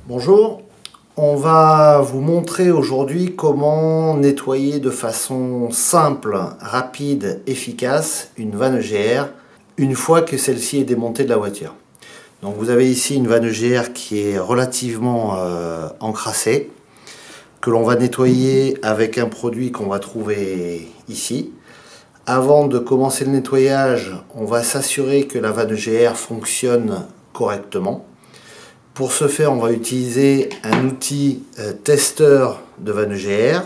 Bonjour, on va vous montrer aujourd'hui comment nettoyer de façon simple, rapide, efficace une vanne EGR une fois que celle-ci est démontée de la voiture. Donc vous avez ici une vanne EGR qui est relativement encrassée, que l'on va nettoyer avec un produit qu'on va trouver ici. Avant de commencer le nettoyage, on va s'assurer que la vanne EGR fonctionne correctement. Pour ce faire, on va utiliser un outil testeur de vanne EGR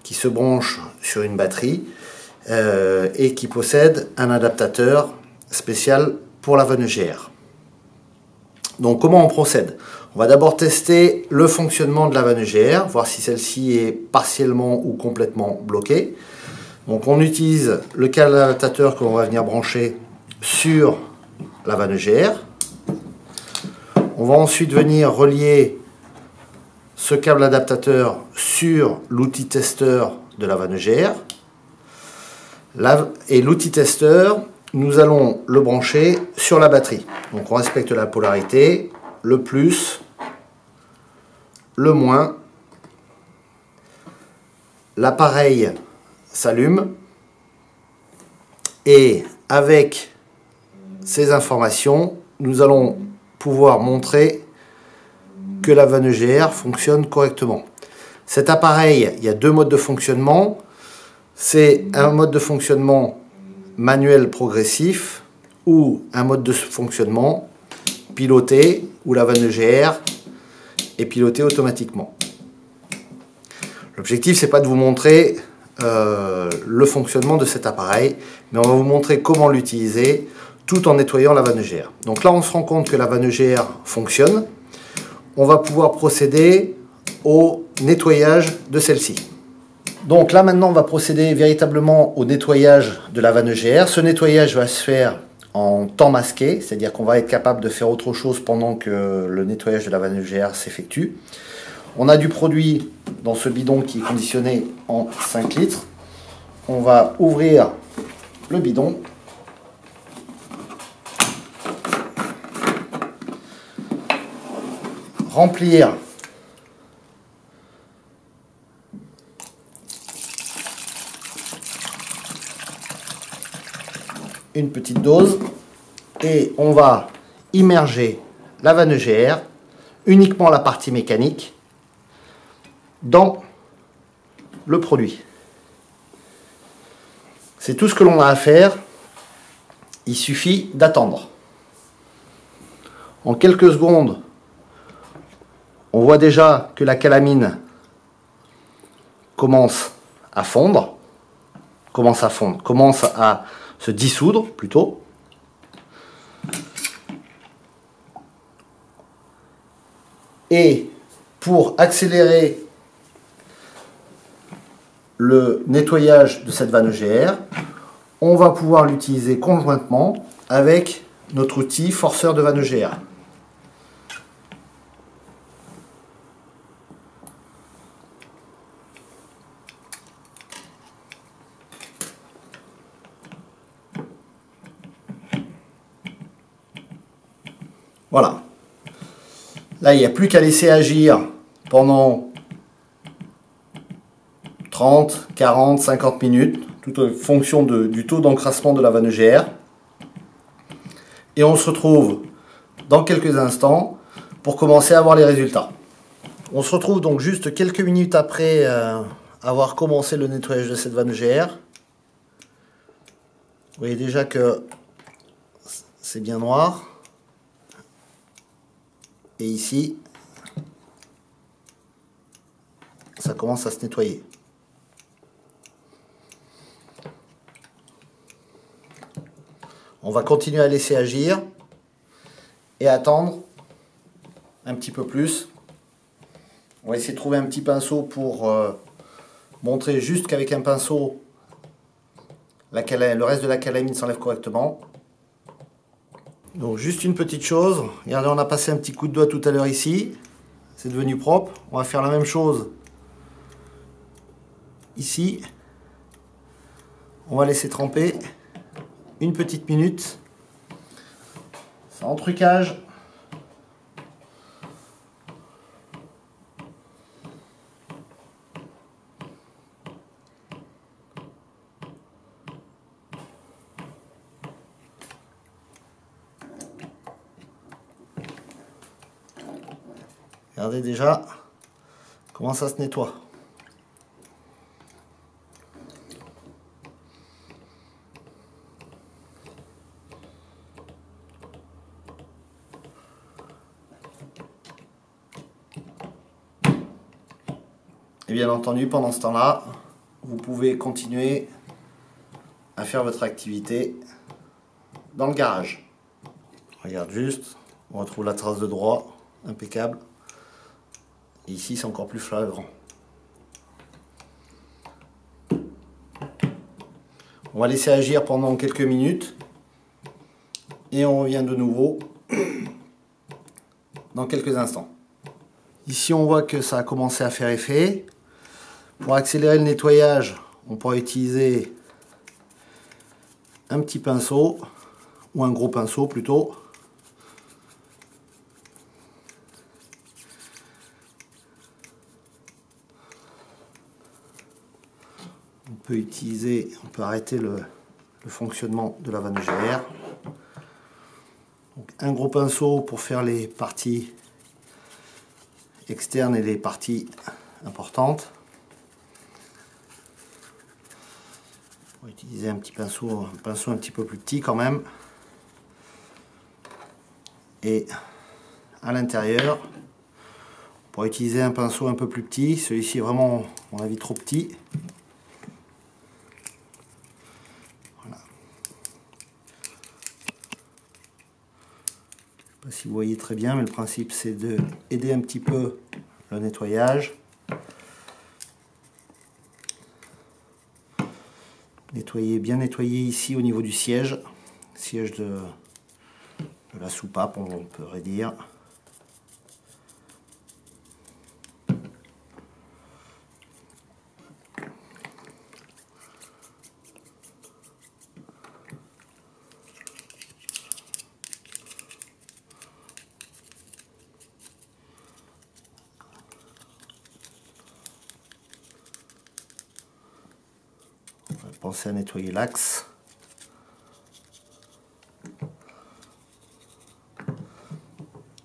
qui se branche sur une batterie et qui possède un adaptateur spécial pour la vanne EGR. Donc comment on procède? On va d'abord tester le fonctionnement de la vanne EGR, voir si celle-ci est partiellement ou complètement bloquée. Donc on utilise le câble adaptateur que l'on va venir brancher sur la vanne EGR. On va ensuite venir relier ce câble adaptateur sur l'outil testeur de la vanne EGR. Et l'outil testeur, nous allons le brancher sur la batterie. Donc on respecte la polarité, le plus, le moins. L'appareil s'allume et avec ces informations, nous allons pouvoir montrer que la vanne EGR fonctionne correctement. Cet appareil, il y a deux modes de fonctionnement. C'est un mode de fonctionnement manuel progressif ou un mode de fonctionnement piloté où la vanne EGR est pilotée automatiquement. L'objectif, c'est pas de vous montrer le fonctionnement de cet appareil, mais on va vous montrer comment l'utiliser tout en nettoyant la vanne EGR. Donc là, on se rend compte que la vanne EGR fonctionne. On va pouvoir procéder au nettoyage de celle-ci. Donc là, maintenant, on va procéder véritablement au nettoyage de la vanne EGR. Ce nettoyage va se faire en temps masqué, c'est-à-dire qu'on va être capable de faire autre chose pendant que le nettoyage de la vanne EGR s'effectue. On a du produit dans ce bidon qui est conditionné en 5 litres. On va ouvrir le bidon. Remplir une petite dose et on va immerger la vanne EGR, uniquement la partie mécanique, dans le produit. C'est tout ce que l'on a à faire, il suffit d'attendre. En quelques secondes, on voit déjà que la calamine commence à fondre, commence à se dissoudre plutôt. Et pour accélérer le nettoyage de cette vanne EGR, on va pouvoir l'utiliser conjointement avec notre outil forceur de vanne EGR. Voilà. Là, il n'y a plus qu'à laisser agir pendant 30, 40, 50 minutes, tout en fonction du taux d'encrassement de la vanne EGR. Et on se retrouve dans quelques instants pour commencer à voir les résultats. On se retrouve donc juste quelques minutes après avoir commencé le nettoyage de cette vanne EGR. Vous voyez déjà que c'est bien noir. Et ici, ça commence à se nettoyer. On va continuer à laisser agir et attendre un petit peu plus. On va essayer de trouver un petit pinceau pour montrer juste qu'avec un pinceau, le reste de la calamine s'enlève correctement. Donc juste une petite chose, regardez, on a passé un petit coup de doigt tout à l'heure ici, c'est devenu propre. On va faire la même chose ici. On va laisser tremper une petite minute. Sans trucage. Regardez déjà comment ça se nettoie. Et bien entendu, pendant ce temps-là, vous pouvez continuer à faire votre activité dans le garage. Regarde juste, on retrouve la trace de droit, impeccable. Et ici, c'est encore plus flagrant. On va laisser agir pendant quelques minutes et on revient de nouveau dans quelques instants. Ici, on voit que ça a commencé à faire effet. Pour accélérer le nettoyage, on pourra utiliser un petit pinceau ou un gros pinceau plutôt. On peut arrêter le fonctionnement de la vanne GR. Donc, un gros pinceau pour faire les parties externes et les parties importantes. On va utiliser un pinceau un petit peu plus petit quand même. Et à l'intérieur, on pourra utiliser un pinceau un peu plus petit. Celui-ci est vraiment, à mon avis, trop petit. Je ne sais pas si vous voyez très bien, mais le principe c'est de aider un petit peu le nettoyage. Bien nettoyer ici au niveau du siège de la soupape, on pourrait dire. Pensez à nettoyer l'axe.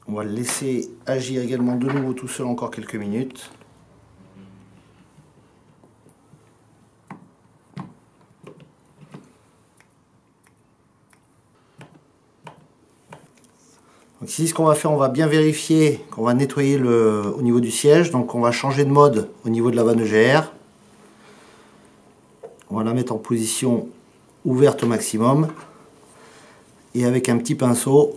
On va le laisser agir également de nouveau tout seul encore quelques minutes. Donc ici, ce qu'on va faire, on va bien vérifier qu'on va nettoyer au niveau du siège. Donc on va changer de mode au niveau de la vanne GR. On va la mettre en position ouverte au maximum. Et avec un petit pinceau,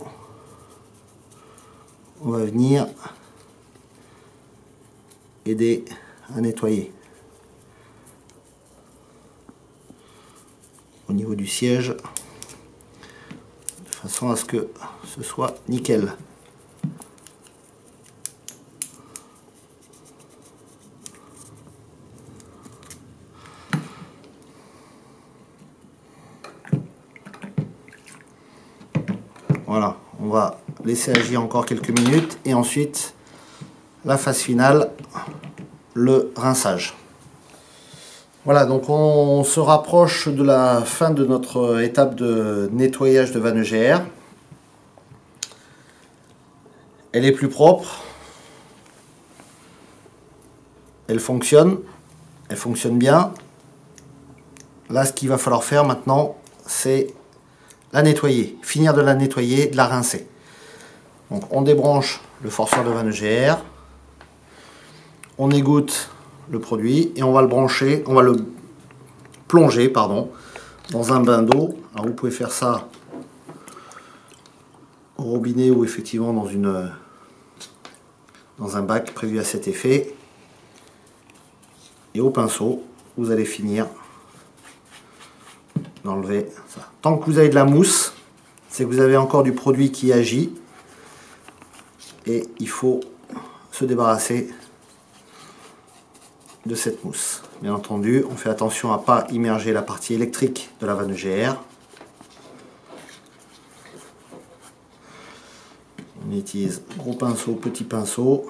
on va venir aider à nettoyer. Au niveau du siège, de façon à ce que ce soit nickel. Voilà, on va laisser agir encore quelques minutes et ensuite la phase finale, le rinçage. Voilà, donc on se rapproche de la fin de notre étape de nettoyage de vanne GR. Elle est plus propre, elle fonctionne bien. Là, ce qu'il va falloir faire maintenant, c'est la nettoyer, finir de la nettoyer, de la rincer. Donc on débranche le forceur de vanne GR, on égoutte le produit et on va le plonger dans un bain d'eau. Alors vous pouvez faire ça au robinet ou effectivement dans un bac prévu à cet effet. Et au pinceau, vous allez finir d'enlever ça. Tant que vous avez de la mousse, c'est que vous avez encore du produit qui agit et il faut se débarrasser de cette mousse. Bien entendu, on fait attention à ne pas immerger la partie électrique de la vanne GR. On utilise gros pinceau, petit pinceau.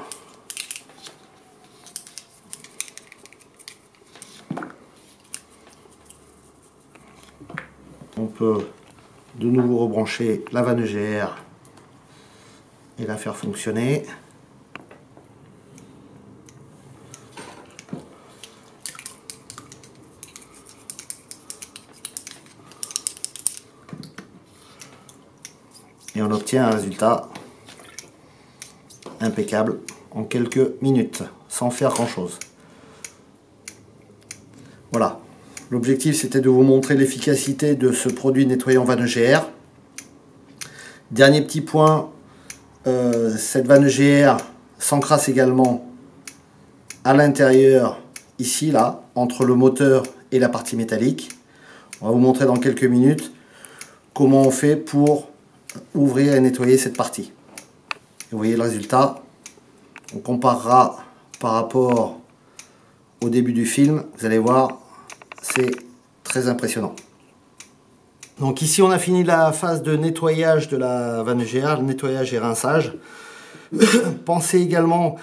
On peut de nouveau rebrancher la vanne EGR et la faire fonctionner. Et on obtient un résultat impeccable en quelques minutes, sans faire grand chose. Voilà. L'objectif, c'était de vous montrer l'efficacité de ce produit nettoyant vanne EGR. Dernier petit point, cette vanne EGR s'encrasse également à l'intérieur, ici, là, entre le moteur et la partie métallique. On va vous montrer dans quelques minutes comment on fait pour ouvrir et nettoyer cette partie. Et vous voyez le résultat. On comparera par rapport au début du film. Vous allez voir, c'est très impressionnant. Donc ici on a fini la phase de nettoyage de la vanne EGR, le nettoyage et rinçage. Pensez également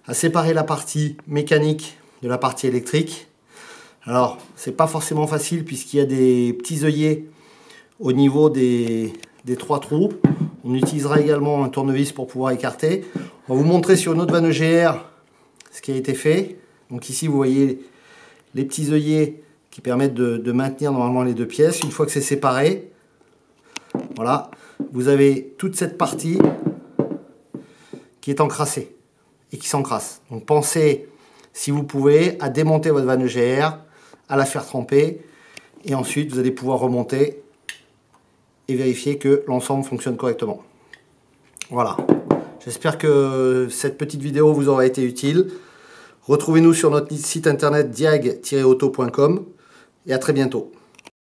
à séparer la partie mécanique de la partie électrique. Alors c'est pas forcément facile puisqu'il y a des petits œillets au niveau des 3 trous. On utilisera également un tournevis pour pouvoir écarter. On va vous montrer sur une autre vanne EGR ce qui a été fait. Donc ici vous voyez les petits œillets qui permettent de maintenir normalement les deux pièces. Une fois que c'est séparé, voilà, vous avez toute cette partie qui est encrassée et qui s'encrasse. Donc pensez, si vous pouvez, à démonter votre vanne EGR, à la faire tremper, et ensuite vous allez pouvoir remonter et vérifier que l'ensemble fonctionne correctement. Voilà, j'espère que cette petite vidéo vous aura été utile. Retrouvez-nous sur notre site internet diag-auto.com et à très bientôt.